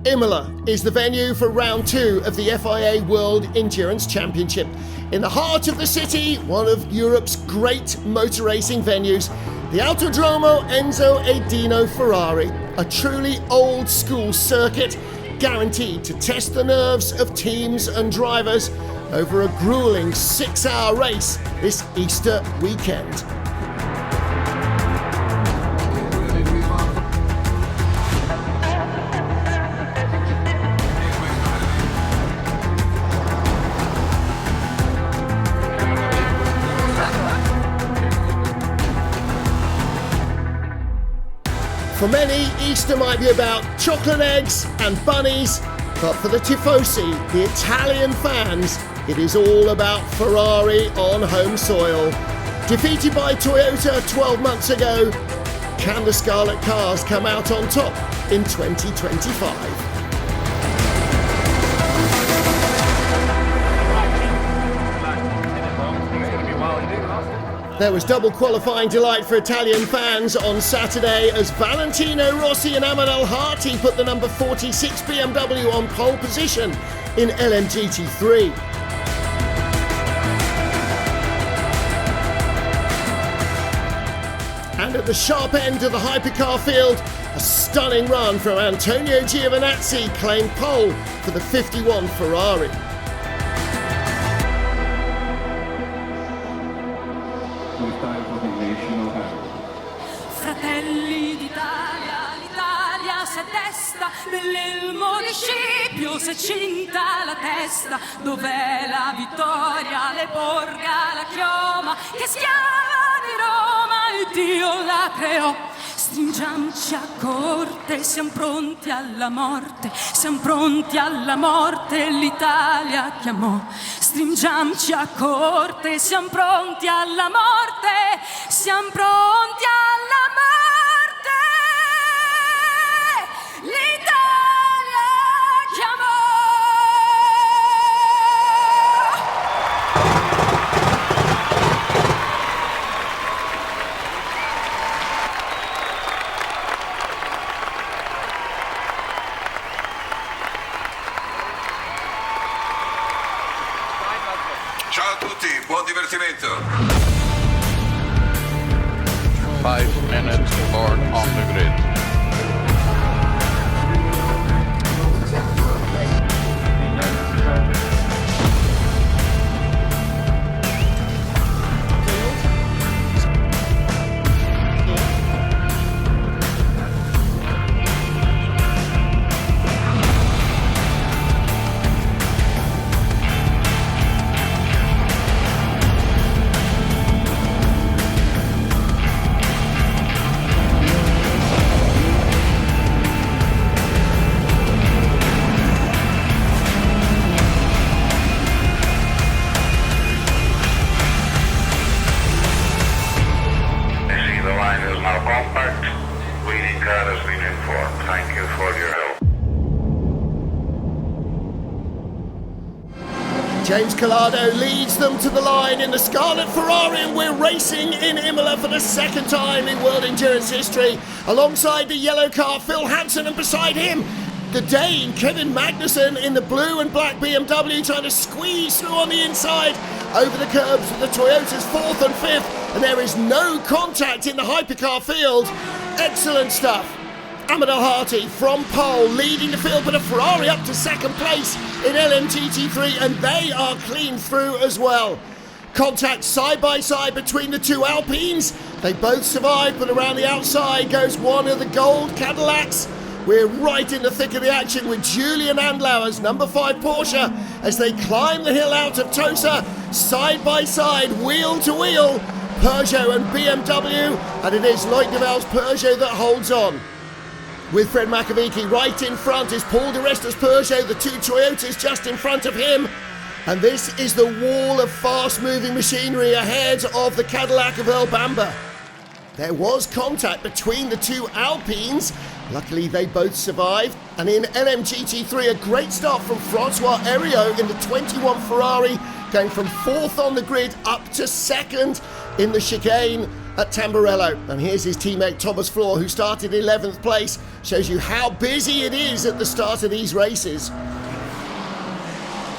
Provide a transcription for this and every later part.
Imola is the venue for round 2 of the FIA World Endurance Championship. In the heart of the city, one of Europe's great motor racing venues, the Autodromo Enzo Edino Ferrari, a truly old school circuit guaranteed to test the nerves of teams and drivers over a grueling 6-hour race this Easter weekend. For many, Easter might be about chocolate eggs and bunnies, but for the tifosi, the Italian fans, it is all about Ferrari on home soil. Defeated by Toyota 12 months ago, can the Scarlet Cars come out on top in 2025? There was double qualifying delight for Italian fans on Saturday as Valentino Rossi and Ahmed Al-Harti put the number 46 BMW on pole position in LMGT3. And at the sharp end of the Hypercar field, a stunning run from Antonio Giovinazzi claimed pole for the 51 Ferrari. Fratelli d'Italia, l'Italia si attesta, nell'elmo di Scipio si è cinta la testa, dov'è la vittoria, le porga la chioma, che schiava di Roma il Dio la creò. Stringiamoci a corte, siamo pronti alla morte, l'Italia chiamò. Stringiamoci a corte, siamo pronti alla morte, siamo pronti alla morte, l'Italia chiamò. Ciao a tutti, buon divertimento. 5 minutes board on the grid. James Collado leads them to the line in the Scarlet Ferrari, and we're racing in Imola for the second time in World Endurance history. Alongside the yellow car, Phil Hansen, and beside him, the Dane, Kevin Magnussen, in the blue and black BMW, trying to squeeze through on the inside over the curbs with the Toyotas 4th and 5th, and there is no contact in the Hypercar field. Excellent stuff. Ahmed Al-Harti from pole leading the field, but a Ferrari up to second place in LMGT3, and they are clean through as well. Contact side by side between the two Alpines. They both survive, but around the outside goes one of the gold Cadillacs. We're right in the thick of the action with Julian Andlauer's number 5 Porsche as they climb the hill out of Tosa, side by side, wheel to wheel, Peugeot and BMW, and it is Loic Devel's Peugeot that holds on. With Fred Makovici right in front is Paul di Resta's Peugeot, the two Toyotas just in front of him. And this is the wall of fast-moving machinery ahead of the Cadillac of Earl Bamber. There was contact between the two Alpines. Luckily, they both survived. And in LMGT3, a great start from Francois Heriot in the 21 Ferrari, going from 4th on the grid up to 2nd in the chicane. at Tamburello. And here's his teammate Thomas Floor, who started 11th place. Shows you how busy it is at the start of these races.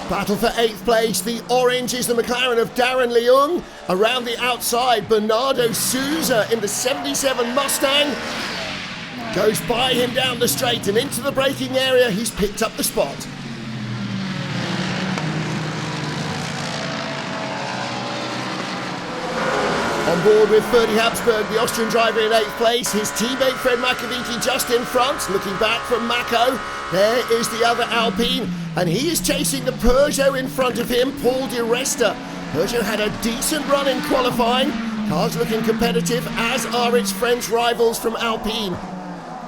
Battle for 8th place. The orange is the McLaren of Darren Leung. Around the outside, Bernardo Souza in the 77 Mustang. Goes by him down the straight and into the braking area. He's picked up the spot. On board with Ferdi Habsburg, the Austrian driver in 8th place. His teammate Fred Makovici just in front, looking back from Mako. There is the other Alpine, and he is chasing the Peugeot in front of him, Paul Di Resta. Peugeot had a decent run in qualifying. Car's looking competitive, as are its French rivals from Alpine.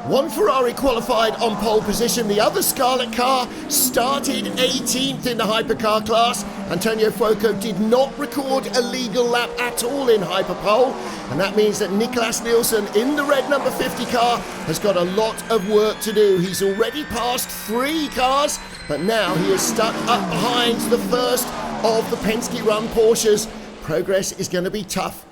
One Ferrari qualified on pole position. The other Scarlet car started 18th in the hypercar class. Antonio Fuoco did not record a legal lap at all in hyperpole, and that means that Niklas Nielsen in the red number 50 car has got a lot of work to do. He's already passed 3 cars, but now he is stuck up behind the first of the Penske-run Porsches. Progress is going to be tough.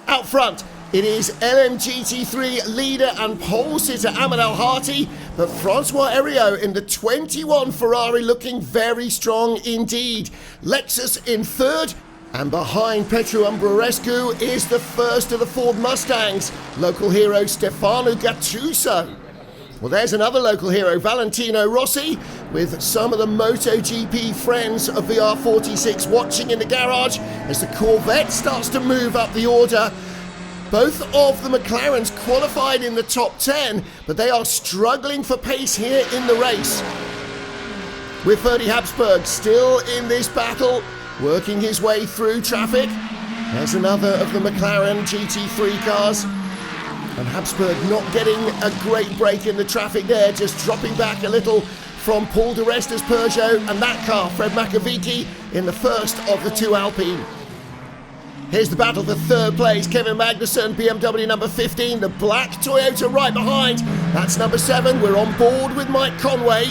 Out front, it is LMGT3 leader and pole sitter Ahmed Al-Hati, but Francois Heriot in the 21 Ferrari looking very strong indeed. Lexus in 3rd, and behind Petru Umbrerescu is the first of the Ford Mustangs, local hero Stefano Gattuso. Well, there's another local hero, Valentino Rossi, with some of the MotoGP friends of VR46 watching in the garage as the Corvette starts to move up the order. Both of the McLarens qualified in the top 10, but they are struggling for pace here in the race. With Ferdi Habsburg still in this battle, working his way through traffic. There's another of the McLaren GT3 cars. And Habsburg not getting a great break in the traffic there, just dropping back a little from Paul Di Resta's Peugeot, and that car, Fred Makovici, in the first of the 2 Alpine. Here's the battle for 3rd place. Kevin Magnussen, BMW number 15, the black Toyota right behind. That's number 7. We're on board with Mike Conway.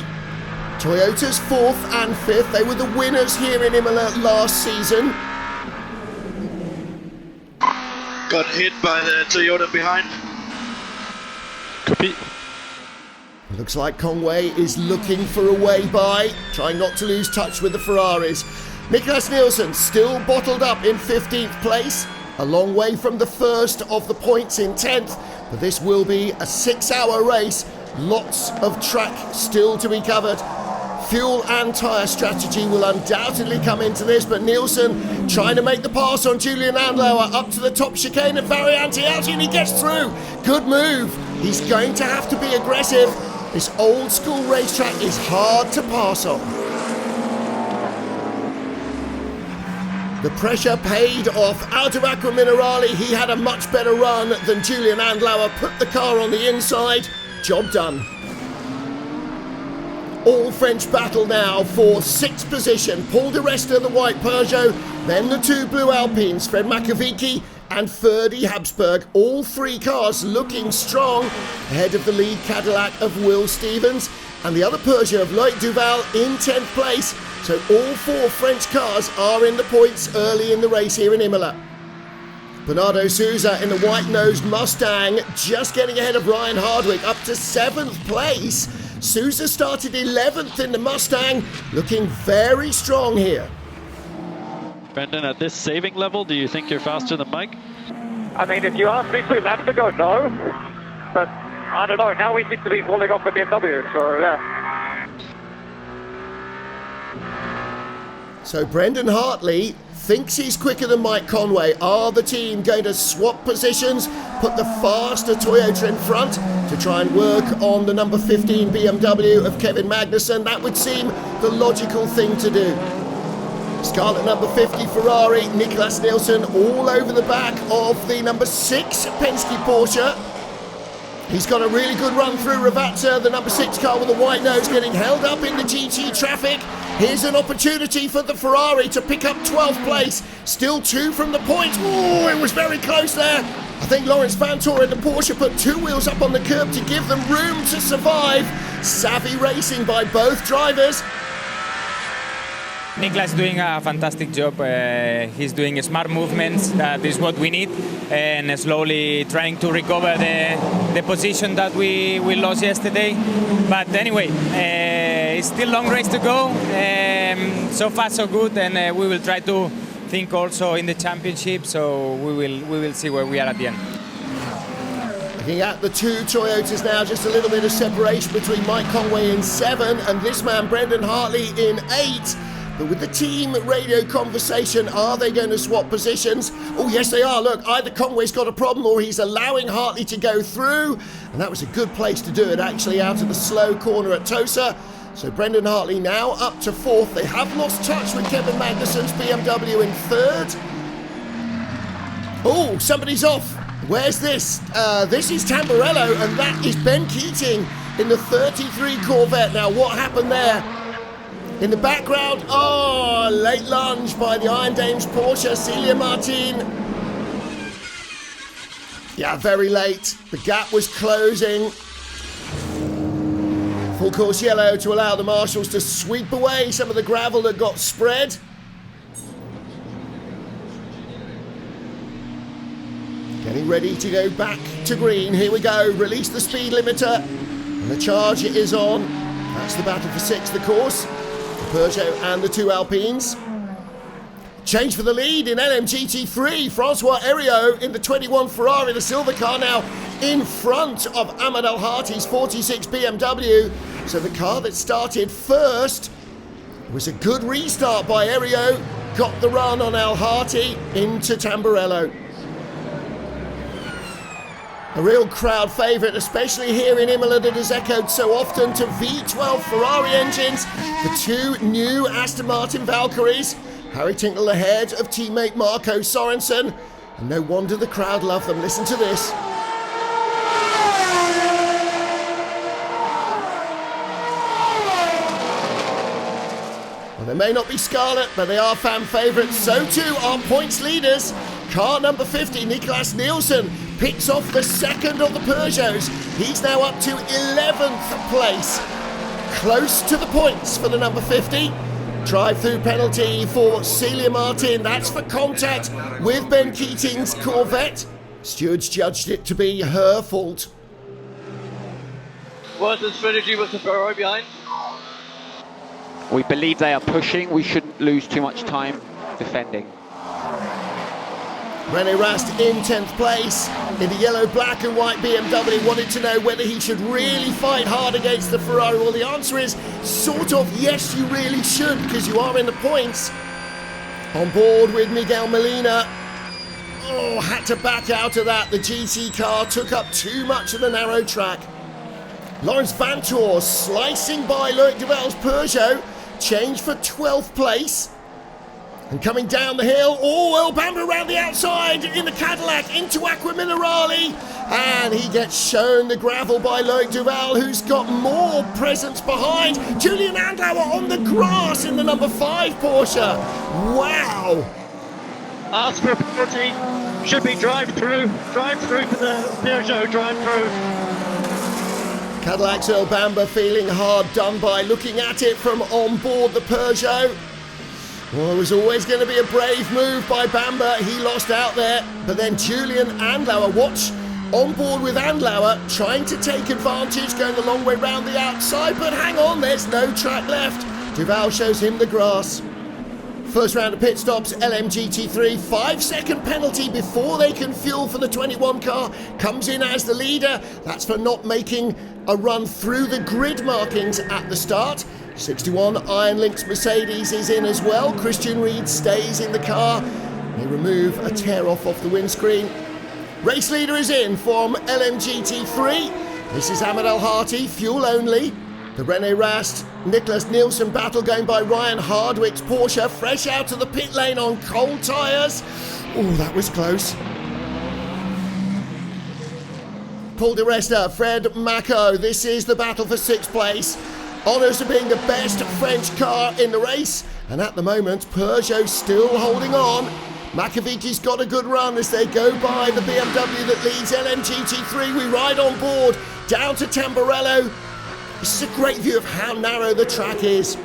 Toyota's 4th and 5th. They were the winners here in Imola last season. Got hit by the Toyota behind. Copy. Looks like Conway is looking for a way by, trying not to lose touch with the Ferraris. Niklas Nielsen still bottled up in 15th place, a long way from the first of the points in 10th, but this will be a 6-hour race, lots of track still to be covered. Fuel and tyre strategy will undoubtedly come into this, but Nielsen trying to make the pass on Julian Andlauer up to the top chicane of Variante Alti, and he gets through. Good move. He's going to have to be aggressive. This old school racetrack is hard to pass on. The pressure paid off out of Acqua Minerale. He had a much better run than Julian Andlauer. Put the car on the inside. Job done. All French battle now for 6th position. Paul Di Resta, the white Peugeot. Then the 2 blue Alpines, Fred Makovici and Ferdi Habsburg. All 3 cars looking strong ahead of the lead Cadillac of Will Stevens and the other Peugeot of Loic Duval in 10th place. So all 4 French cars are in the points early in the race here in Imola. Bernardo Souza in the white-nosed Mustang just getting ahead of Ryan Hardwick up to 7th place. Souza started 11th in the Mustang, looking very strong here. Brendan, at this saving level, do you think you're faster than Mike? I mean, if you ask me 2 laps ago, no. But I don't know, now we seem to be falling off the BMW, so yeah. So Brendan Hartley thinks he's quicker than Mike Conway. Are the team going to swap positions, put the faster Toyota in front to try and work on the number 15 BMW of Kevin Magnussen? That would seem the logical thing to do. Scarlet number 50 Ferrari, Niklas Nielsen all over the back of the number 6 Penske Porsche. He's got a really good run through Ravazza, the number 6 car with the white nose, getting held up in the GT traffic. Here's an opportunity for the Ferrari to pick up 12th place. Still 2 from the points. Oh, it was very close there. I think Lawrence Vantor in the Porsche put 2 wheels up on the curb to give them room to survive. Savvy racing by both drivers. Niklas doing a fantastic job. He's doing smart movements. That is what we need, and slowly trying to recover the position that we lost yesterday. But anyway, it's still a long race to go. So far so good, and we will try to think also in the championship. So we will see where we are at the end. Looking at the two Toyotas now, just a little bit of separation between Mike Conway in 7 and this man Brendan Hartley in 8. But with the team radio conversation, are they going to swap positions? Oh, yes, they are. Look, either Conway's got a problem or he's allowing Hartley to go through. And that was a good place to do it, actually, out of the slow corner at Tosa. So Brendan Hartley now up to 4th. They have lost touch with Kevin Magnussen's BMW in 3rd. Oh, somebody's off. Where's this? This is Tamburello, and that is Ben Keating in the 33 Corvette. Now, what happened there? In the background, late lunge by the Iron Dames Porsche, Celia Martin. Yeah, very late. The gap was closing. Full course yellow to allow the marshals to sweep away some of the gravel that got spread. Getting ready to go back to green. Here we go. Release the speed limiter. And the charge is on. That's the battle for 6th, the course. Peugeot and the 2 Alpines. Change for the lead in LMGT3. Francois Heriot in the 21 Ferrari, the silver car, now in front of Ahmed Al Harti's 46 BMW. So the car that started first was a good restart by Heriot. Got the run on Al Harti into Tamburello. A real crowd favourite, especially here in Imola, that has echoed so often to V12 Ferrari engines, the 2 new Aston Martin Valkyries. Harry Tinknell ahead of teammate Marco Sorensen, and no wonder the crowd love them. Listen to this. Well, they may not be scarlet, but they are fan favourites. So too are points leaders. Car number 50, Niklas Nielsen, picks off the second of the Peugeots. He's now up to 11th place. Close to the points for the number 50. Drive-through penalty for Celia Martin. That's for contact with Ben Keating's Corvette. Stewards judged it to be her fault. What's the strategy with the Ferrari behind? We believe they are pushing. We shouldn't lose too much time defending. René Rast in 10th place in the yellow, black and white BMW. Wanted to know whether he should really fight hard against the Ferrari. Well, the answer is sort of yes, you really should, because you are in the points. On board with Miguel Molina. Oh, had to back out of that. The GT car took up too much of the narrow track. Lawrence Vantor slicing by Loic Duval's Peugeot. Change for 12th place. And coming down the hill, Earl Bamber around the outside in the Cadillac into Aqua Minerale. And he gets shown the gravel by Loic Duval, who's got more presence behind. Julian Andlauer on the grass in the number 5 Porsche. Wow. Ask for a penalty. Should be drive through for the Peugeot drive-through. Cadillac's Earl Bamber feeling hard done by, looking at it from on board the Peugeot. Well, it was always going to be a brave move by Bamber. He lost out there. But then Julian Andlauer, watch on board with Andlauer, trying to take advantage, going the long way round the outside. But hang on, there's no track left. Duval shows him the grass. First round of pit stops, LMGT3. 5-second penalty before they can fuel for the 21 car. Comes in as the leader. That's for not making a run through the grid markings at the start. 61 Iron Lynx Mercedes is in as well. Christian Reed stays in the car. They remove a tear off the windscreen. Race leader is in from LMGT3. This is Ahmed Al Harti, fuel only. The René Rast, Niklas Nielsen battle going by Ryan Hardwick's Porsche, fresh out of the pit lane on cold tyres. Oh, that was close. Paul di Resta, Fred Mako. This is the battle for 6th place. Honours of being the best French car in the race, and at the moment Peugeot still holding on. Makavicki's got a good run as they go by the BMW that leads LMGT3. We ride on board down to Tamburello. This is a great view of how narrow the track is.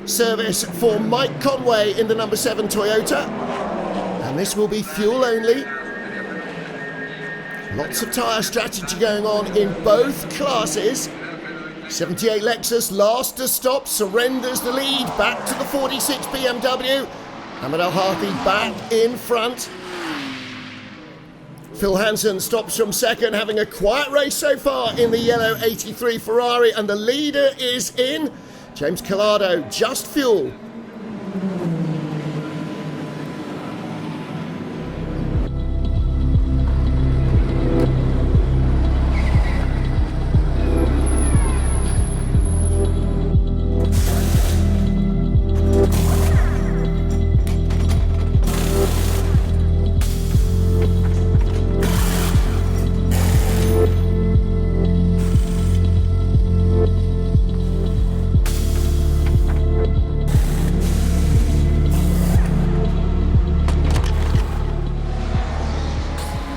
service for Mike Conway in the number 7 Toyota. And this will be fuel only. Lots of tyre strategy going on in both classes. 78 Lexus, last to stop, surrenders the lead back to the 46 BMW. Ahmed Al-Harthi back in front. Phil Hansen stops from second, having a quiet race so far in the yellow 83 Ferrari, and the leader is in. James Collado, just fuel.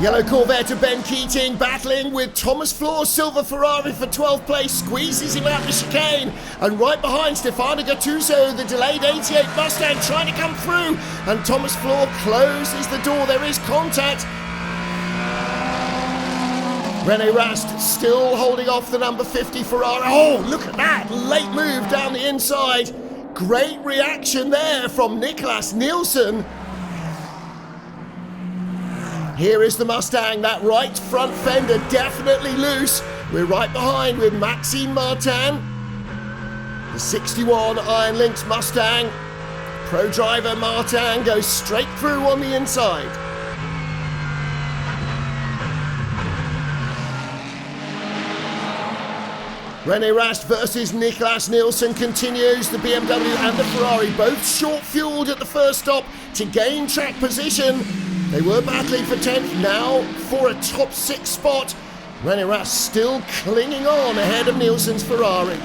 Yellow Corvette of Ben Keating battling with Thomas Floor's silver Ferrari for 12th place, squeezes him out the chicane, and right behind Stefano Gattuso, the delayed 88 Mustang trying to come through, and Thomas Floor closes the door. There is contact. René Rast still holding off the number 50 Ferrari. Oh, look at that late move down the inside. Great reaction there from Niklas Nielsen. Here is the Mustang, that right front fender definitely loose. We're right behind with Maxime Martin. The 61 Iron Lynx Mustang. Pro driver Martin goes straight through on the inside. René Rast versus Niklas Nielsen continues. The BMW and the Ferrari both short-fueled at the first stop to gain track position. They were battling for 10th, now for a top 6 spot. René Rast still clinging on ahead of Nielsen's Ferrari.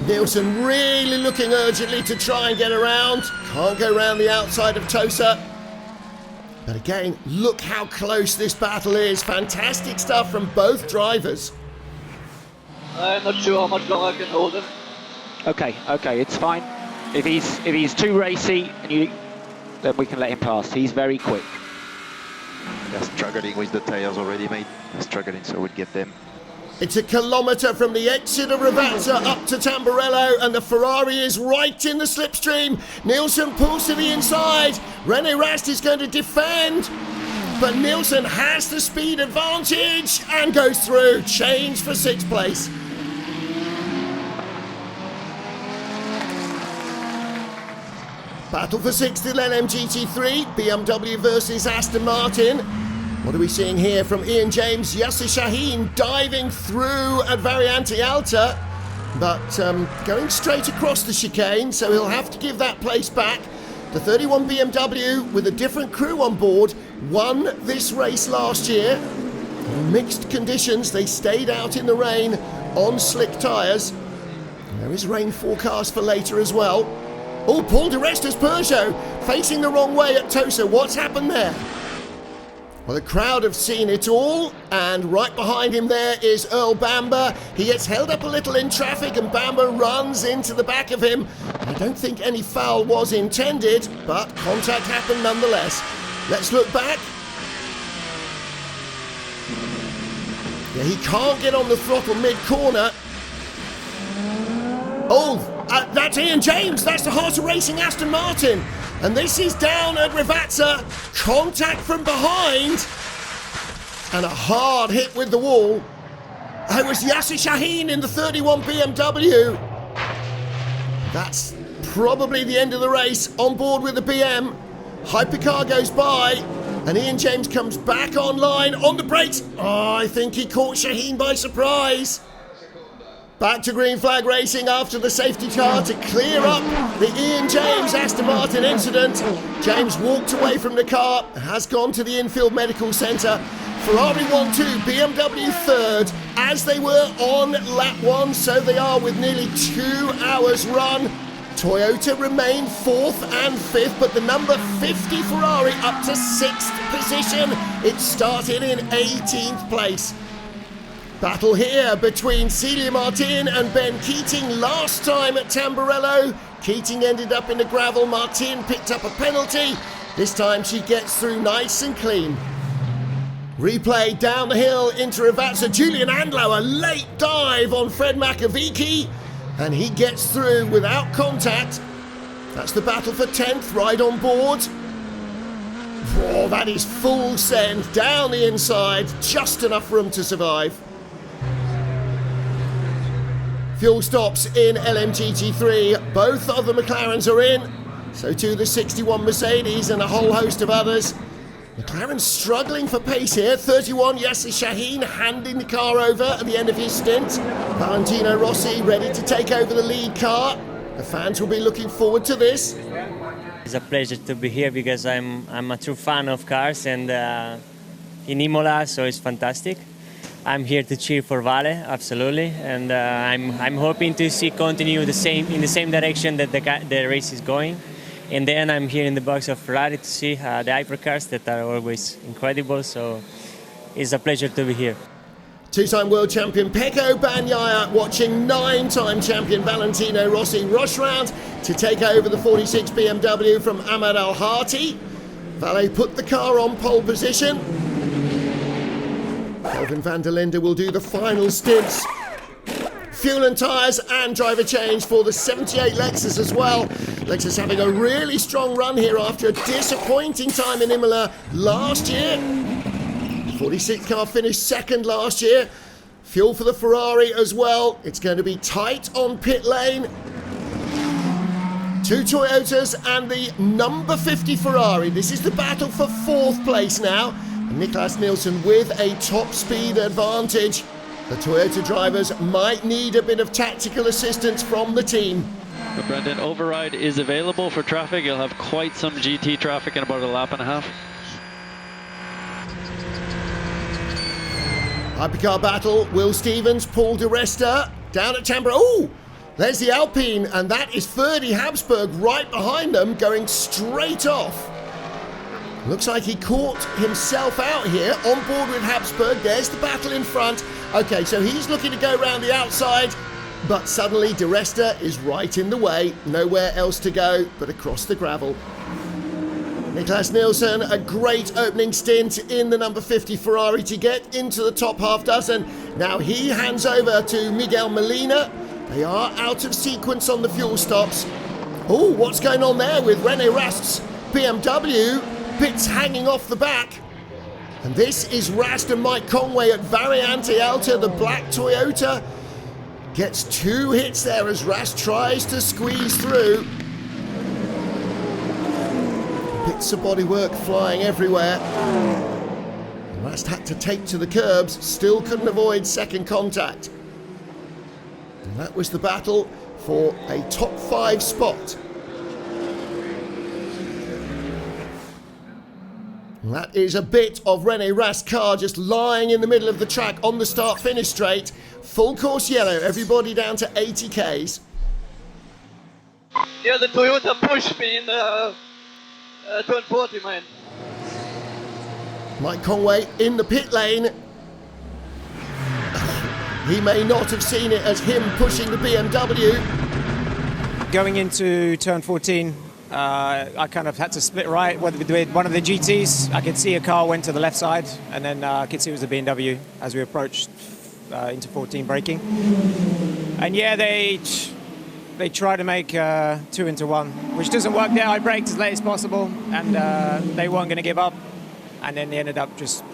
Nielsen really looking urgently to try and get around. Can't go around the outside of Tosa. But again, look how close this battle is. Fantastic stuff from both drivers. I'm not sure how much longer I can hold him. Okay, it's fine. If he's too racy, then we can let him pass. He's very quick. They're struggling with the tires already, mate. They're struggling, so we'll get them. It's a kilometre from the exit of Ravazza up to Tamburello, and the Ferrari is right in the slipstream. Nielsen pulls to the inside. René Rast is going to defend, but Nielsen has the speed advantage and goes through. Change for 6th place. Battle for 6th in LMGT3, BMW versus Aston Martin. What are we seeing here from Ian James? Yasser Shaheen diving through at Variante Alta, but going straight across the chicane, so he'll have to give that place back. The 31 BMW with a different crew on board won this race last year. In mixed conditions, they stayed out in the rain on slick tyres. There is rain forecast for later as well. Oh, Paul di Resta's Peugeot facing the wrong way at Tosa. What's happened there? Well, the crowd have seen it all, and right behind him there is Earl Bamber. He gets held up a little in traffic, and Bamber runs into the back of him. I don't think any foul was intended, but contact happened nonetheless. Let's look back. Yeah, he can't get on the throttle mid-corner. Oh, that's Ian James. That's the Heart of Racing Aston Martin. And this is down at Ravazza. Contact from behind. And a hard hit with the wall. It was Yasser Shaheen in the 31 BMW. That's probably the end of the race. On board with the BM. Hypercar goes by. And Ian James comes back online on the brakes. Oh, I think he caught Shaheen by surprise. Back to green flag racing after the safety car to clear up the Ian James Aston Martin incident. James walked away from the car, has gone to the infield medical centre. Ferrari 1-2, BMW 3rd, as they were on lap 1, so they are with nearly 2 hours run. Toyota remain 4th and 5th, but the number 50 Ferrari up to 6th position. It started in 18th place. Battle here between Celia Martin and Ben Keating last time at Tamburello. Keating ended up in the gravel, Martin picked up a penalty. This time she gets through nice and clean. Replay down the hill into Ravazza. Julian Andlau, a late dive on Fred Makovici, and he gets through without contact. That's the battle for 10th, right on board. Oh, that is full send down the inside, just enough room to survive. Fuel stops in LMGT3. Both of the McLarens are in. So too the 61 Mercedes and a whole host of others. McLaren's struggling for pace here. 31 Yasser Shaheen handing the car over at the end of his stint. Valentino Rossi ready to take over the lead car. The fans will be looking forward to this. It's a pleasure to be here because I'm a true fan of cars, and in Imola, so it's fantastic. I'm here to cheer for Vale, absolutely, and I'm hoping to see continue in the same direction that the race is going. And then I'm here in the box of Ferrari to see the hypercars that are always incredible. So it's a pleasure to be here. Two-time world champion Pecco Bagnaia watching 9-time champion Valentino Rossi rush round to take over the 46 BMW from Ahmad Al-Hati. Vale put the car on pole position. Kelvin van der Linde will do the final stints. Fuel and tyres and driver change for the 78 Lexus as well. Lexus having a really strong run here after a disappointing time in Imola last year. 46 car finished second last year. Fuel for the Ferrari as well. It's going to be tight on pit lane. Two Toyotas and the number 50 Ferrari. This is the battle for 4th place now. And Niklas Nielsen with a top speed advantage. The Toyota drivers might need a bit of tactical assistance from the team. But Brendan, override is available for traffic. You'll have quite some GT traffic in about a lap and a half. Hypercar battle, Will Stevens, Paul di Resta, down at Tambora. Oh, there's the Alpine, and that is Ferdi Habsburg right behind them, going straight off. Looks like he caught himself out here, on board with Habsburg. There's the battle in front. Okay, so he's looking to go round the outside, but suddenly di Resta is right in the way. Nowhere else to go but across the gravel. Niklas Nielsen, a great opening stint in the number 50 Ferrari to get into the top half dozen. Now he hands over to Miguel Molina. They are out of sequence on the fuel stops. Oh, what's going on there with René Rast's BMW? Bits hanging off the back. And this is Rast and Mike Conway at Variante Alta, the black Toyota. Gets 2 hits there as Rast tries to squeeze through. Bits of bodywork flying everywhere. Rast had to take to the curbs, still couldn't avoid second contact. And that was the battle for a top 5 spot. And that is a bit of René Rast's car just lying in the middle of the track on the start-finish straight. Full course yellow, everybody down to 80 Ks. Yeah, the Toyota pushed me in the turn 40, man. Mike Conway in the pit lane. He may not have seen it as him pushing the BMW. Going into turn 14, I kind of had to split right with one of the GTs. I could see a car went to the left side, and then I could see it was a BMW as we approached into 14 braking. And yeah, they try to make 2 into 1, which doesn't work there. I braked as late as possible, and they weren't going to give up. And then they ended up just,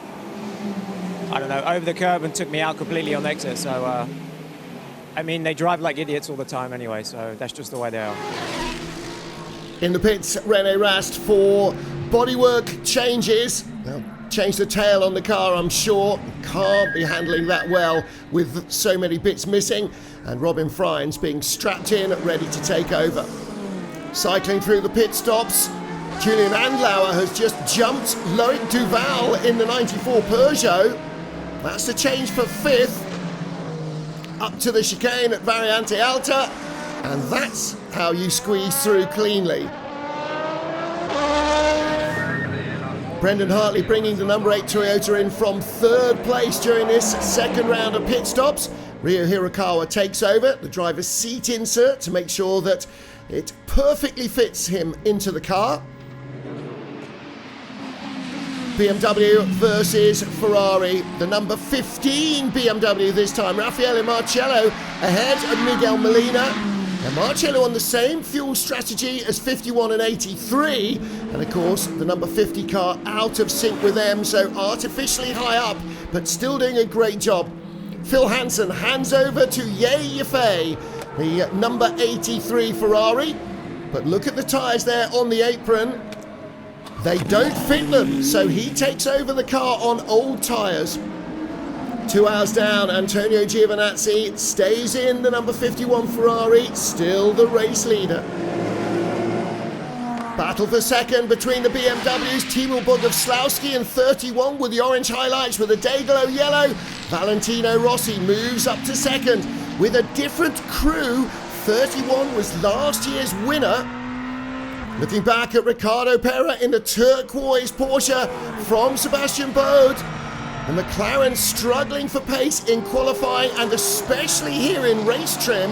I don't know, over the curb and took me out completely on the exit. So, I mean, they drive like idiots all the time anyway, so that's just the way they are. In the pits, René Rast for bodywork changes. They'll change the tail on the car, I'm sure. Can't be handling that well with so many bits missing. And Robin Frijns being strapped in, ready to take over. Cycling through the pit stops, Julian Andlauer has just jumped Loic Duval in the 94 Peugeot. That's the change for 5th. Up to the chicane at Variante Alta. And that's how you squeeze through cleanly. Brendan Hartley bringing the number 8 Toyota in from 3rd place during this second round of pit stops. Ryo Hirakawa takes over the driver's seat insert to make sure that it perfectly fits him into the car. BMW versus Ferrari. The number 15 BMW this time. Raffaele Marcello ahead of Miguel Molina. And Marcello on the same fuel strategy as 51 and 83. And of course, the number 50 car out of sync with them, so artificially high up, but still doing a great job. Phil Hansen hands over to Ye Yifei, the number 83 Ferrari. But look at the tyres there on the apron. They don't fit them, so he takes over the car on old tyres. 2 hours down, Antonio Giovinazzi stays in the number 51 Ferrari, still the race leader. Battle for second between the BMWs, Timo Bogovslawski in 31 with the orange highlights with a Dayglow yellow. Valentino Rossi moves up to second with a different crew. 31 was last year's winner. Looking back at Ricardo Pera in the turquoise Porsche from Sebastian Bode. The McLaren struggling for pace in qualifying and especially here in race trim.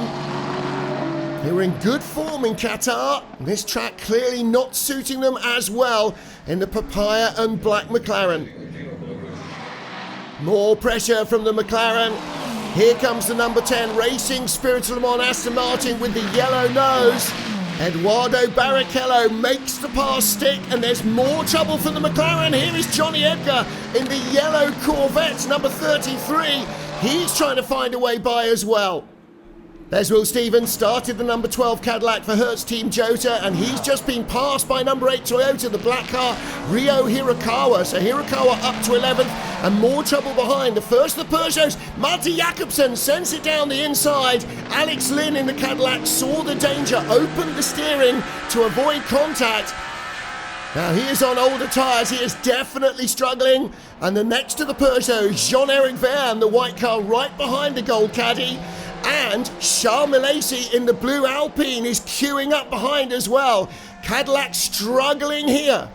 They were in good form in Qatar. This track clearly not suiting them as well in the papaya and black McLaren. More pressure from the McLaren. Here comes the number 10 Racing Spirit Le Mans Aston Martin with the yellow nose. Eduardo Barrichello makes the pass stick, and there's more trouble for the McLaren. Here is Johnny Edgar in the yellow Corvette, number 33. He's trying to find a way by as well. There's Will Stevens, started the number 12 Cadillac for Hertz Team Jota, and he's just been passed by number 8 Toyota, the black car, Ryo Hirakawa. So Hirakawa up to 11th, and more trouble behind. The first of the Peugeots, Malte Jakobsen sends it down the inside. Alex Lynn in the Cadillac saw the danger, opened the steering to avoid contact. Now he is on older tyres, he is definitely struggling. And the next to the Peugeot, Jean-Eric Vergne, the white car right behind the gold caddy. And Charles Milesi in the blue Alpine is queuing up behind as well. Cadillac struggling here.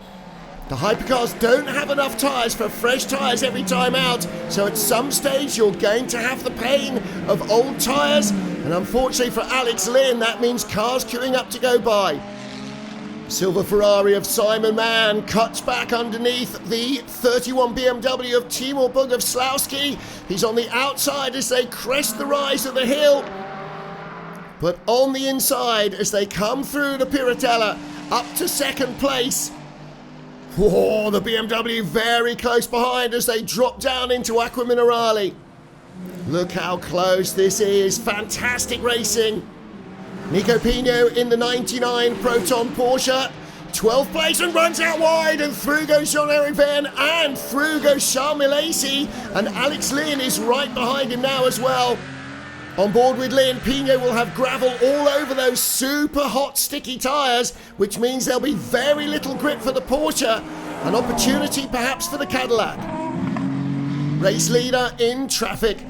The hypercars don't have enough tyres for fresh tyres every time out, so at some stage you're going to have the pain of old tyres, and unfortunately for Alex Lynn, that means cars queuing up to go by. Silver Ferrari of Simon Mann cuts back underneath the 31 BMW of Timo Bogovslawski. He's on the outside as they crest the rise of the hill. But on the inside as they come through the Piratella up to second place. Whoa, the BMW very close behind as they drop down into Acqua Minerale. Look how close this is. Fantastic racing. Nico Pino in the 99 Proton Porsche. 12th place and runs out wide, and through goes Jean-Eric Vergne, and through goes Charles Milesi, and Alex Lynn is right behind him now as well. On board with Lynn, Pino will have gravel all over those super hot sticky tyres, which means there'll be very little grip for the Porsche, an opportunity perhaps for the Cadillac. Race leader in traffic.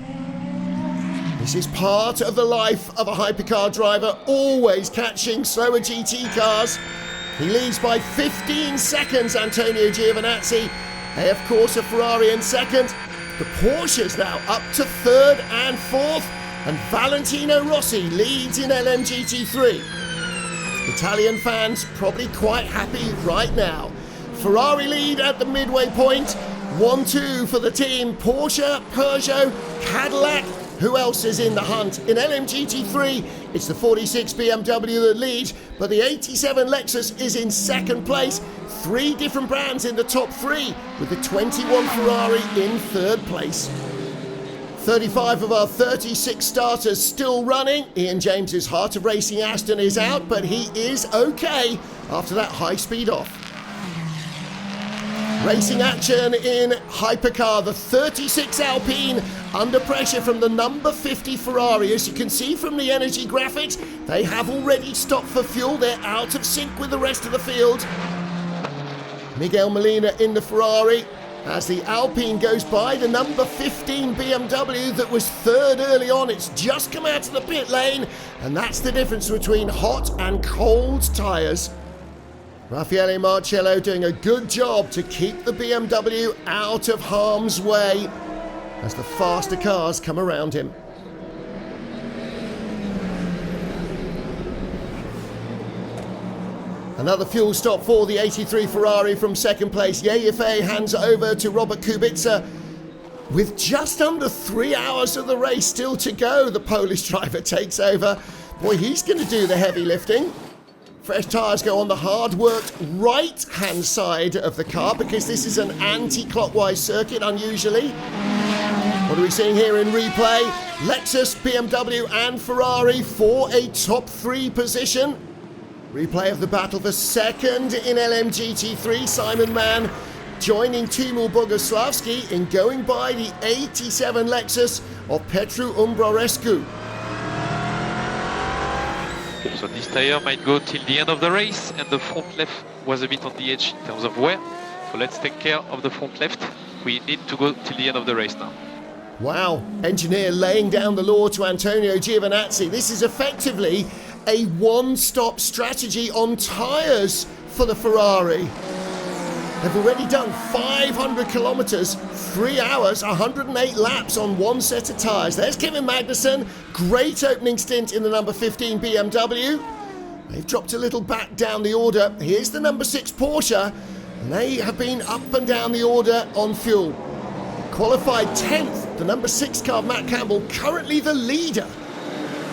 This is part of the life of a hypercar driver, always catching slower GT cars. He leads by 15 seconds, Antonio Giovinazzi. AF Corsa Ferrari in second. The Porsches now up to third and fourth, and Valentino Rossi leads in LMGT3. Italian fans probably quite happy right now. Ferrari lead at the midway point. 1-2 for the team. Porsche, Peugeot, Cadillac. Who else is in the hunt? In LMGT3, it's the 46 BMW that leads, but the 87 Lexus is in second place. 3 different brands in the top 3, with the 21 Ferrari in third place. 35 of our 36 starters still running. Ian James's Heart of Racing Aston is out, but he is okay after that high speed off. Racing action in Hypercar, the 36 Alpine under pressure from the number 50 Ferrari. As you can see from the energy graphics, they have already stopped for fuel. They're out of sync with the rest of the field. Miguel Molina in the Ferrari as the Alpine goes by the number 15 BMW that was third early on. It's just come out of the pit lane, and that's the difference between hot and cold tyres. Raffaele Marcello doing a good job to keep the BMW out of harm's way as the faster cars come around him. Another fuel stop for the 83 Ferrari from second place. Yefe hands over to Robert Kubica. With just under 3 hours of the race still to go, the Polish driver takes over. Boy, he's going to do the heavy lifting. Fresh tyres go on the hard-worked right-hand side of the car because this is an anti-clockwise circuit, unusually. What are we seeing here in replay? Lexus, BMW and Ferrari for a top 3 position. Replay of the battle for second in LMGT3. Simon Mann joining Timur Boguslavski in going by the 87 Lexus of Petru Umbrorescu. So this tire might go till the end of the race, and the front left was a bit on the edge in terms of wear. So let's take care of the front left. We need to go till the end of the race now. Wow, engineer laying down the law to Antonio Giovinazzi. This is effectively a one-stop strategy on tyres for the Ferrari. They've already done 500 kilometres, 3 hours, 108 laps on one set of tyres. There's Kevin Magnussen, great opening stint in the number 15 BMW. They've dropped a little back down the order. Here's the number 6 Porsche, and they have been up and down the order on fuel. Qualified 10th, the number 6 car, Matt Campbell, currently the leader.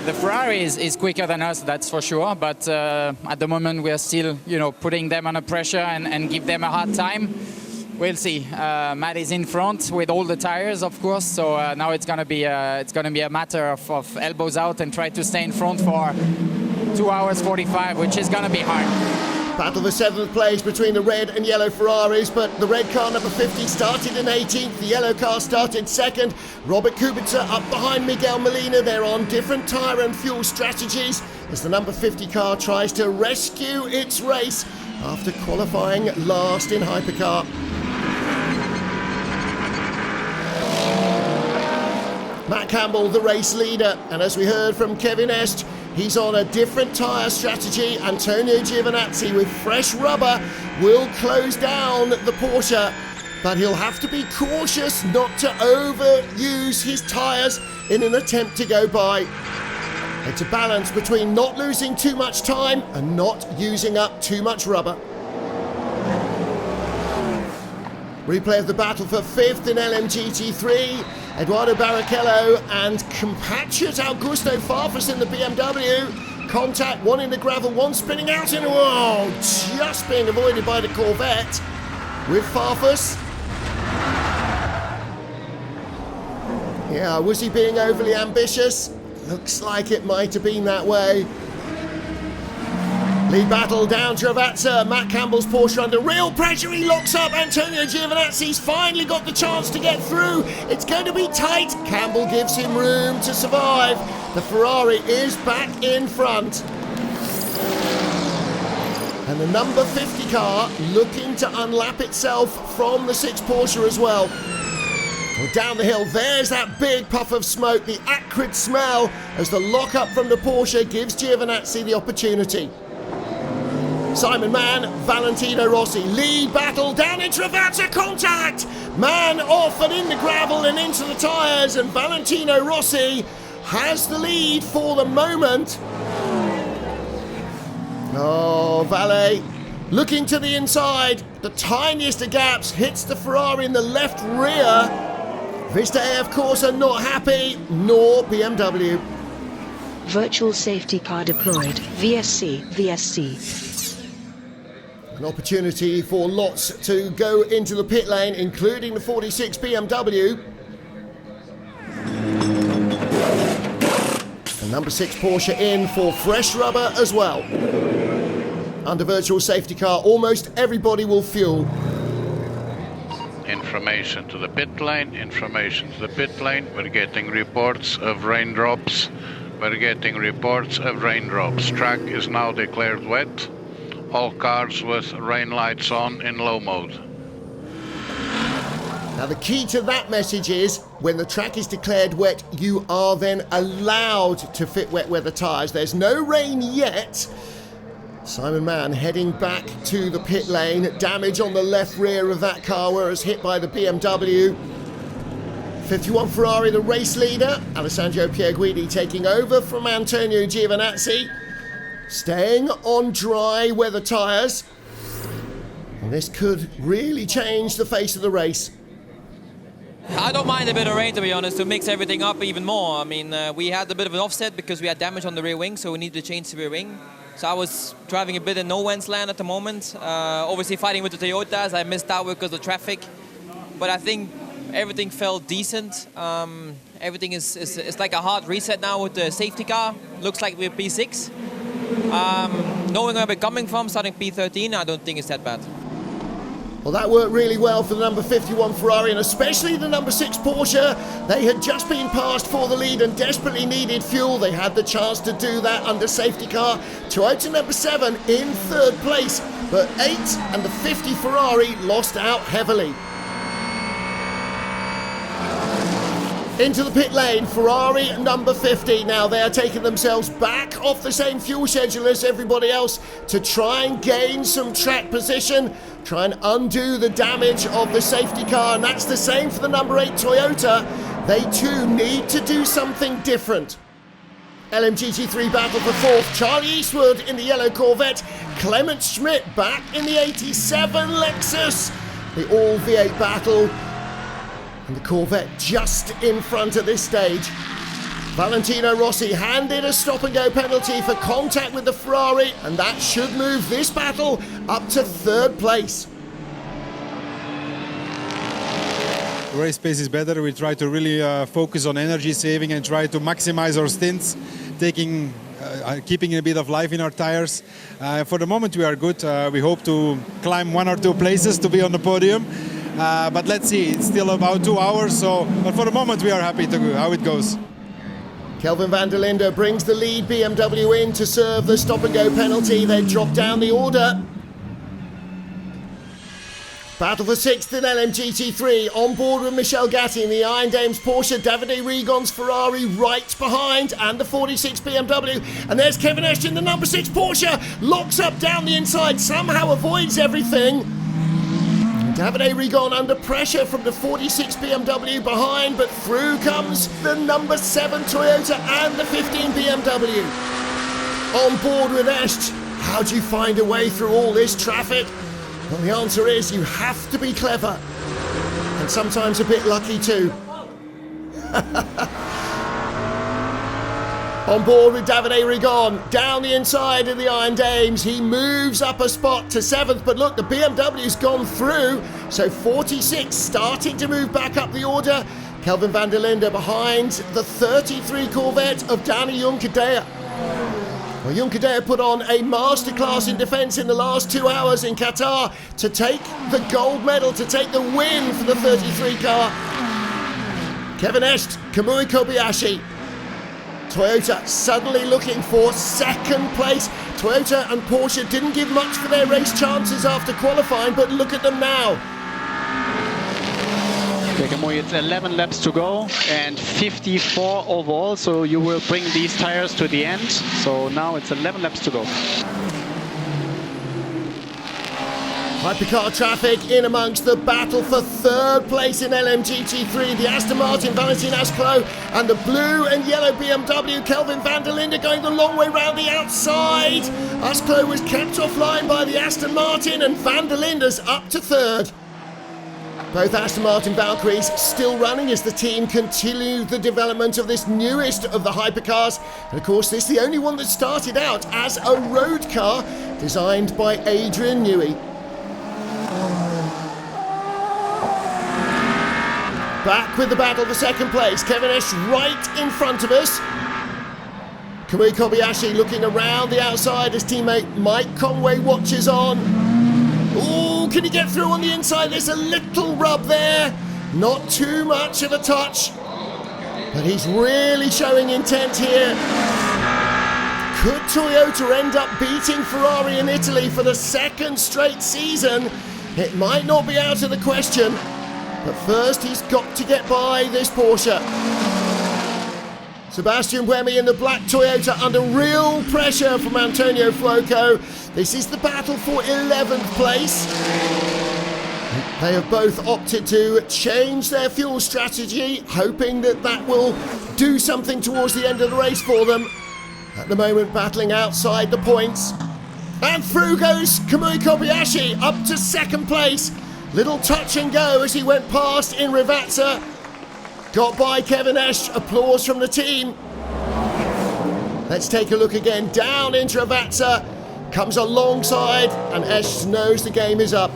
The Ferrari is quicker than us, that's for sure, but at the moment we are still, putting them under pressure and give them a hard time. We'll see. Matt is in front with all the tires, of course, so now it's gonna be a matter of elbows out and try to stay in front for 2 hours 45, which is gonna be hard. Battle for 7th place between the red and yellow Ferraris, but the red car number 50 started in 18th, the yellow car started 2nd. Robert Kubica up behind Miguel Molina. They're on different tyre and fuel strategies as the number 50 car tries to rescue its race after qualifying last in Hypercar. Matt Campbell, the race leader, and as we heard from Kevin Est, he's on a different tyre strategy. Antonio Giovinazzi with fresh rubber will close down the Porsche, but he'll have to be cautious not to overuse his tyres in an attempt to go by. It's a balance between not losing too much time and not using up too much rubber. Replay of the battle for 5th in LMGT3. Eduardo Barrichello and compatriot Augusto Farfus in the BMW. Contact, one in the gravel, one spinning out in, just being avoided by the Corvette with Farfus. Yeah, was he being overly ambitious? Looks like it might have been that way. Lead battle down Travazza. Matt Campbell's Porsche under real pressure. He locks up. Antonio Giovinazzi's finally got the chance to get through. It's going to be tight. Campbell gives him room to survive. The Ferrari is back in front. And the number 50 car looking to unlap itself from the 6 Porsche as well. Well, down the hill, there's that big puff of smoke, the acrid smell, as the lock-up from the Porsche gives Giovinazzi the opportunity. Simon Mann, Valentino Rossi, lead battle down in Travazza, contact! Mann off and in the gravel and into the tyres, and Valentino Rossi has the lead for the moment. Oh, Valet looking to the inside, the tiniest of gaps, hits the Ferrari in the left rear. Vista, of course, are not happy, nor BMW. Virtual safety car deployed, VSC. An opportunity for lots to go into the pit lane, including the 46 BMW. And number 6 Porsche in for fresh rubber as well. Under virtual safety car, almost everybody will fuel. Information to the pit lane, information to the pit lane. We're getting reports of raindrops. We're getting reports of raindrops. Track is now declared wet. All cars with rain lights on in low mode. Now the key to that message is, when the track is declared wet, you are then allowed to fit wet weather tyres. There's no rain yet, Simon Mann heading back to the pit lane. Damage on the left rear of that car, whereas hit by the BMW. 51 Ferrari, the race leader. Alessandro Pierguidi taking over from Antonio Giovinazzi. Staying on dry weather tyres. And this could really change the face of the race. I don't mind a bit of rain, to be honest, to mix everything up even more. I mean, we had a bit of an offset because we had damage on the rear wing, so we needed to change the rear wing. So I was driving a bit in no man's land at the moment. Obviously fighting with the Toyotas, I missed out because of traffic. But I think everything felt decent. Everything is like a hard reset now with the safety car. Looks like we're P6. Knowing where we're coming from, starting P13, I don't think it's that bad. Well, that worked really well for the number 51 Ferrari and especially the number 6 Porsche. They had just been passed for the lead and desperately needed fuel. They had the chance to do that under safety car. Toyota number 7 in 3rd place, but 8 and the 50 Ferrari lost out heavily. Into the pit lane, Ferrari number 50. Now they are taking themselves back off the same fuel schedule as everybody else to try and gain some track position, try and undo the damage of the safety car, and that's the same for the number 8 Toyota. They too need to do something different. LMGT3 battle for 4th. Charlie Eastwood in the yellow Corvette. Clement Schmidt back in the 87 Lexus. The all V8 battle. And the Corvette just in front at this stage. Valentino Rossi handed a stop-and-go penalty for contact with the Ferrari, and that should move this battle up to 3rd place. The race pace is better. We try to really focus on energy saving and try to maximize our stints, keeping a bit of life in our tires. For the moment we are good. We hope to climb 1 or 2 places to be on the podium. But let's see, it's still about 2 hours, but for the moment we are happy to how it goes. Kelvin van der Linde brings the lead BMW in to serve the stop-and-go penalty. They drop down the order. Battle for 6th in LMGT3, on board with Michel Gatti in the Iron Dames Porsche, Davide Rigon's Ferrari right behind, and the 46 BMW. And there's Kevin Ashton, the number 6 Porsche, locks up down the inside, somehow avoids everything. Davide Rigon under pressure from the 46 BMW behind, but through comes the number 7 Toyota and the 15 BMW. On board with Escht, how do you find a way through all this traffic? Well, the answer is you have to be clever, and sometimes a bit lucky too. On board with Davide Rigon, down the inside of the Iron Dames. He moves up a spot to 7th, but look, the BMW's gone through, so 46 starting to move back up the order. Kelvin van der Linde behind the 33 Corvette of Danny Juncadea. Well, Juncadea put on a masterclass in defence in the last 2 hours in Qatar to take the gold medal, to take the win for the 33 car. Kevin Escht, Kamui Kobayashi. Toyota suddenly looking for 2nd place. Toyota and Porsche didn't give much for their race chances after qualifying, but look at them now. Kamui, it's 11 laps to go and 54 overall, so you will bring these tires to the end. So now it's 11 laps to go. Hypercar traffic in amongst the battle for 3rd place in LMGT3. The Aston Martin, Valentin Asclo, and the blue and yellow BMW, Kelvin van der Linde, going the long way round the outside. Asclo was kept offline by the Aston Martin, and van der Linde's up to 3rd. Both Aston Martin Valkyries still running as the team continue the development of this newest of the hypercars. And of course, this is the only one that started out as a road car designed by Adrian Newey. Back with the battle for 2nd place. Kevin Escht right in front of us. Kamui Kobayashi looking around the outside as teammate Mike Conway watches on. Ooh, can he get through on the inside? There's a little rub there. Not too much of a touch. But he's really showing intent here. Could Toyota end up beating Ferrari in Italy for the 2nd straight season? It might not be out of the question. But first, he's got to get by this Porsche. Sebastian Buemi in the black Toyota under real pressure from Antonio Fuoco. This is the battle for 11th place. They have both opted to change their fuel strategy, hoping that that will do something towards the end of the race for them. At the moment, battling outside the points. And through goes Kamui Kobayashi, up to 2nd place. Little touch and go as he went past in Rivazza. Got by Kevin Esch, applause from the team. Let's take a look again, down into Rivazza. Comes alongside, and Esch knows the game is up.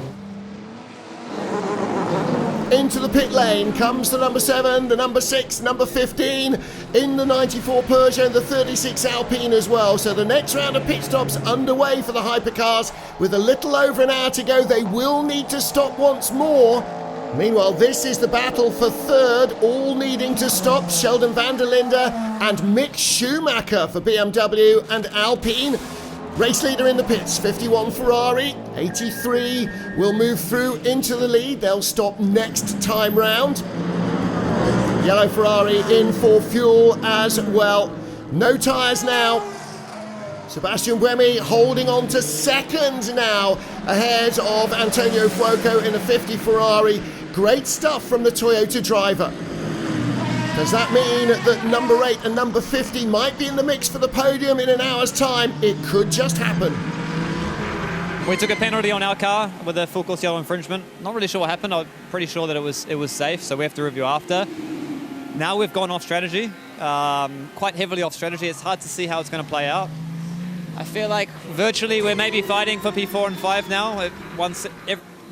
Into the pit lane comes the number 7, the number 6, number 15 in the 94 Peugeot and the 36 Alpine as well. So the next round of pit stops underway for the hypercars. With a little over an hour to go, they will need to stop once more. Meanwhile, this is the battle for 3rd, all needing to stop. Sheldon van der Linde and Mick Schumacher for BMW and Alpine. Race leader in the pits, 51 Ferrari, 83 will move through into the lead. They'll stop next time round. Yellow Ferrari in for fuel as well. No tyres now. Sebastian Buemi holding on to 2nd now, ahead of Antonio Fuoco in a 50 Ferrari. Great stuff from the Toyota driver. Does that mean that number 8 and number 50 might be in the mix for the podium in an hour's time? It could just happen. We took a penalty on our car with a full course yellow infringement. Not really sure what happened. I'm pretty sure that it was safe, so we have to review after. Now we've gone off strategy, quite heavily off strategy. It's hard to see how it's going to play out. I feel like virtually we're maybe fighting for P4 and 5 now.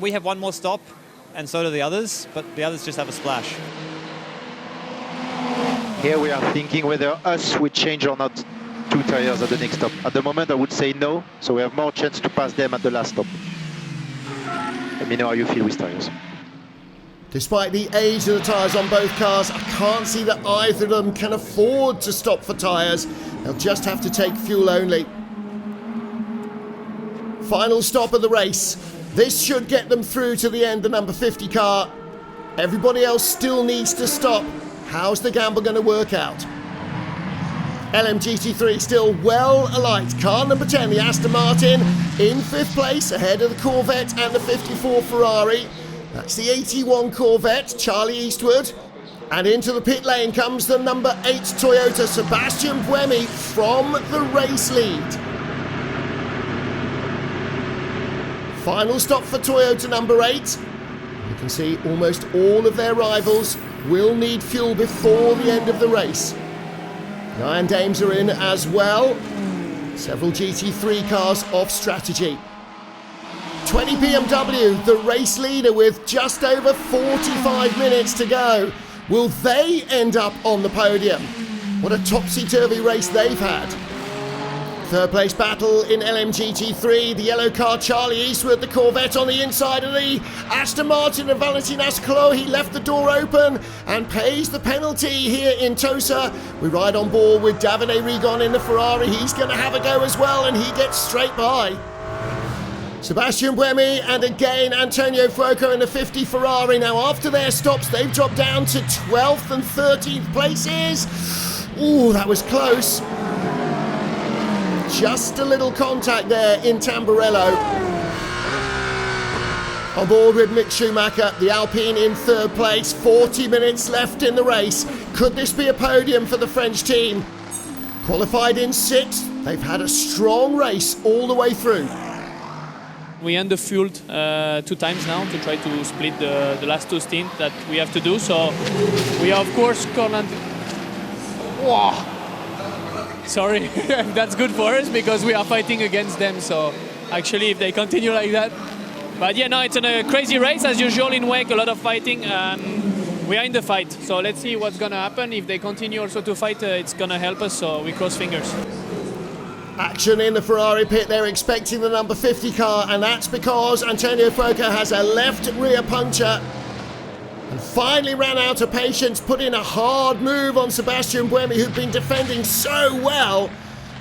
We have one more stop, and so do the others, but the others just have a splash. Here we are thinking whether us would change or not 2 tires at the next stop. At the moment I would say no, so we have more chance to pass them at the last stop. Let me know how you feel with tires. Despite the age of the tyres on both cars, I can't see that either of them can afford to stop for tyres. They'll just have to take fuel only. Final stop of the race. This should get them through to the end, the number 50 car. Everybody else still needs to stop. How's the gamble going to work out? LMGT3 still well alight. Car number 10, the Aston Martin, in 5th place, ahead of the Corvette and the 54 Ferrari. That's the 81 Corvette, Charlie Eastwood. And into the pit lane comes the number 8 Toyota, Sebastian Buemi, from the race lead. Final stop for Toyota number 8. You can see almost all of their rivals will need fuel before the end of the race. The Iron Dames are in as well. Several GT3 cars off strategy. 20 BMW, the race leader, with just over 45 minutes to go. Will they end up on the podium? What a topsy-turvy race they've had. 3rd place battle in LMGT3, the yellow car Charlie Eastwood, the Corvette on the inside of the Aston Martin of Valentin Ascolo. He left the door open and pays the penalty here in Tosa. We ride on board with Davide Rigon in the Ferrari. He's going to have a go as well, and he gets straight by. Sebastian Buemi and again Antonio Fuoco in the 50 Ferrari. Now after their stops, they've dropped down to 12th and 13th places. Ooh, that was close. Just a little contact there in Tamburello. On board with Mick Schumacher, the Alpine in 3rd place. 40 minutes left in the race. Could this be a podium for the French team? Qualified in 6th. They've had a strong race all the way through. We underfueled 2 times now to try to split the last 2 stints that we have to do. So we are, of course, currently... Wow. Sorry, that's good for us because we are fighting against them. So actually, if they continue like that. But yeah, no, it's a crazy race as usual in WEC, a lot of fighting. We are in the fight. So let's see what's going to happen. If they continue also to fight, it's going to help us. So we cross fingers. Action in the Ferrari pit. They're expecting the number 50 car, and that's because Antonio Fuoco has a left rear puncture and finally ran out of patience, put in a hard move on Sebastian Buemi, who'd been defending so well,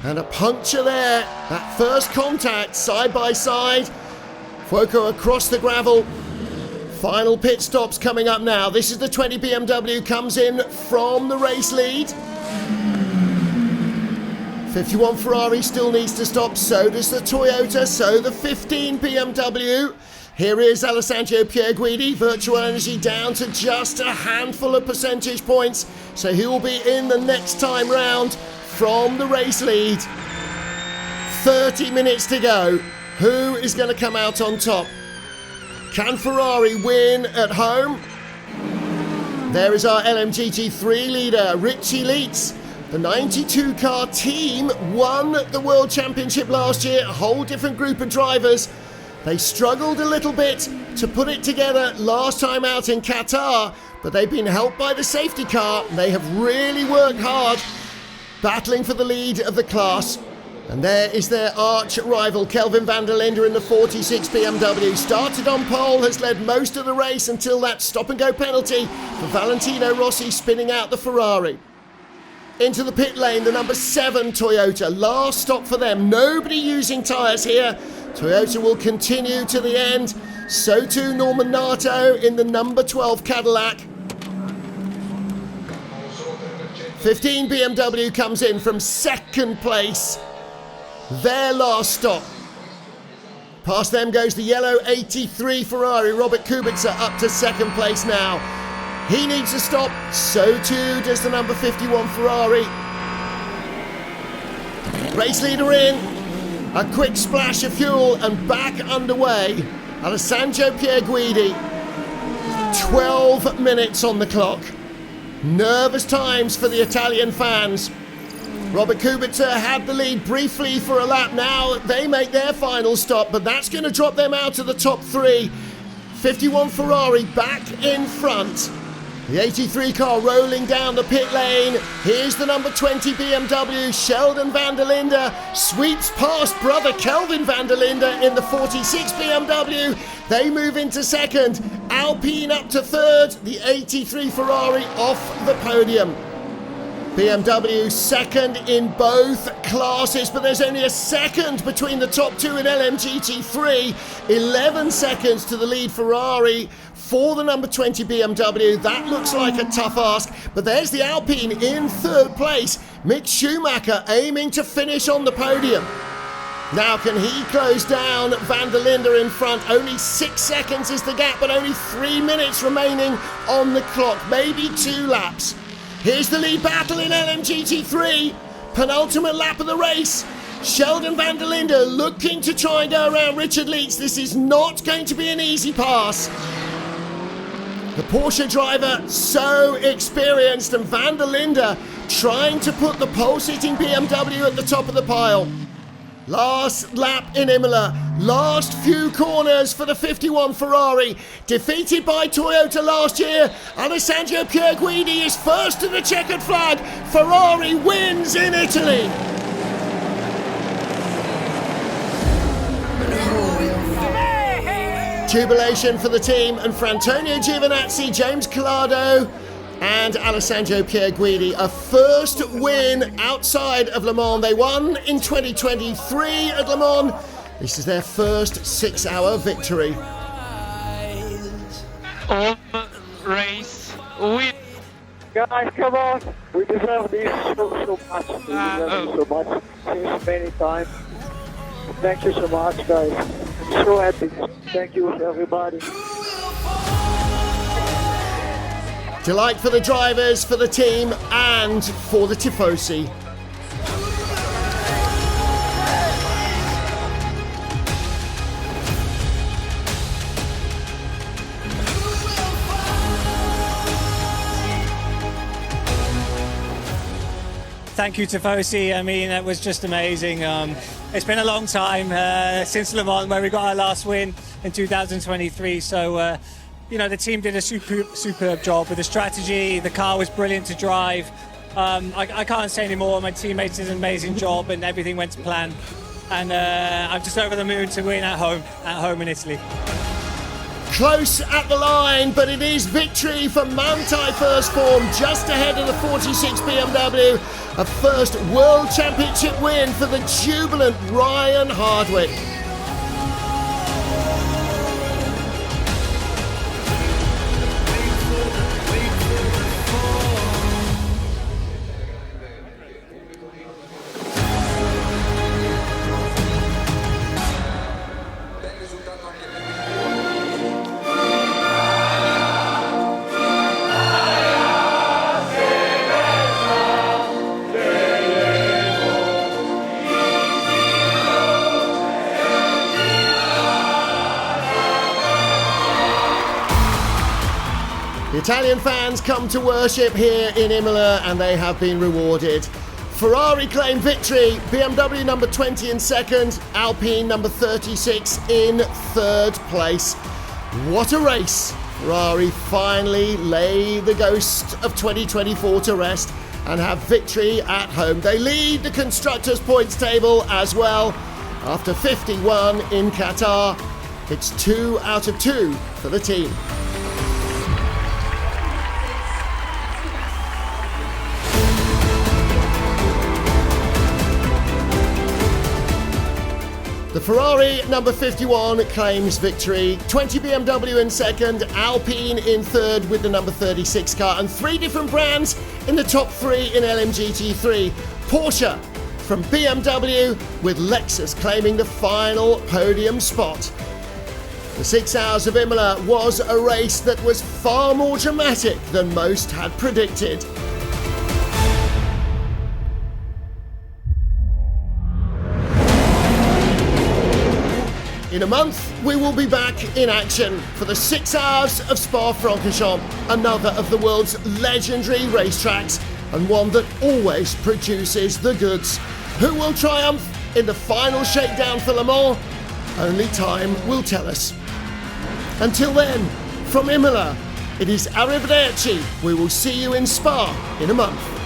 and a puncture there. That first contact, side by side. Fuoco across the gravel. Final pit stops coming up now. This is the 20 BMW, comes in from the race lead. 51 Ferrari still needs to stop, so does the Toyota, so the 15 BMW. Here is Alessandro Pierguidi, Virtual Energy down to just a handful of percentage points, so he will be in the next time round from the race lead. 30 minutes to go. Who is going to come out on top? Can Ferrari win at home? There is our LMGT3 leader, Richie Leitz. The 92 car team won the World Championship last year, a whole different group of drivers. They struggled a little bit to put it together last time out in Qatar, but they've been helped by the safety car. They have really worked hard, battling for the lead of the class. And there is their arch rival, Kelvin van der Linde in the 46 BMW. Started on pole, has led most of the race until that stop-and-go penalty for Valentino Rossi spinning out the Ferrari. Into the pit lane, the number 7 Toyota. Last stop for them. Nobody using tyres here. Toyota will continue to the end. So too Norman Nato in the number 12 Cadillac. 15 BMW comes in from second place. Their last stop. Past them goes the yellow 83 Ferrari. Robert Kubica up to second place now. He needs to stop, so too does the number 51 Ferrari. Race leader in, a quick splash of fuel and back underway. Alessandro Pierguidi, 12 minutes on the clock. Nervous times for the Italian fans. Robert Kubica had the lead briefly for a lap. Now they make their final stop, but that's going to drop them out of the top 3. 51 Ferrari back in front. The 83 car rolling down the pit lane. Here's the number 20 BMW. Sheldon van der Linde sweeps past brother Kelvin van der Linde in the 46 BMW. They move into second. Alpine up to third. The 83 Ferrari off the podium. BMW second in both classes, but there's only a second between the top 2 in LMGT3. 11 seconds to the lead Ferrari for the number 20 BMW. That looks like a tough ask, but there's the Alpine in third place. Mick Schumacher aiming to finish on the podium. Now can he close down van der Linde in front? Only 6 seconds is the gap, but only 3 minutes remaining on the clock. Maybe 2 laps. Here's the lead battle in LMGT3. Penultimate lap of the race. Sheldon van der Linde looking to try and go around Richard Leitz. This is not going to be an easy pass. The Porsche driver so experienced, and van der Linde trying to put the pole-sitting BMW at the top of the pile. Last lap in Imola, last few corners for the 51 Ferrari. Defeated by Toyota last year, Alessandro Pierguidi is first to the checkered flag. Ferrari wins in Italy. Jubilation for the team, and for Antonio Giovinazzi, James Collado and Alessandro Pierguidi, a first win outside of Le Mans. They won in 2023 at Le Mans. This is their first 6-hour victory. Race win. Guys, come on. We deserve this so much. We deserve this so much. Since many times. Thank you so much, guys. I'm so happy. Thank you, everybody. Delight for the drivers, for the team, and for the Tifosi. Thank you, Tifosi. I mean, that was just amazing. It's been a long time since Le Mans, where we got our last win in 2023. So, you know, the team did a superb job with the strategy. The car was brilliant to drive. I can't say any more. My teammates did an amazing job, and everything went to plan. And I'm just over the moon to win at home in Italy. Close at the line, but it is victory for Manthey First Form, just ahead of the 46 BMW. A first World Championship win for the jubilant Ryan Hardwick. The Italian fans come to worship here in Imola and they have been rewarded. Ferrari claim victory, BMW number 20 in second, Alpine number 36 in third place. What a race! Ferrari finally lay the ghost of 2024 to rest and have victory at home. They lead the Constructors' points table as well. After 51 in Qatar, it's 2 out of 2 for the team. The Ferrari number 51 claims victory, 20 BMW in second, Alpine in third with the number 36 car, and 3 different brands in the top 3 in LMGT3. Porsche from BMW with Lexus claiming the final podium spot. The 6 Hours of Imola was a race that was far more dramatic than most had predicted. In a month, we will be back in action for the 6 Hours of Spa-Francorchamps, another of the world's legendary racetracks and one that always produces the goods. Who will triumph in the final shakedown for Le Mans? Only time will tell us. Until then, from Imola, it is arrivederci. We will see you in Spa in a month.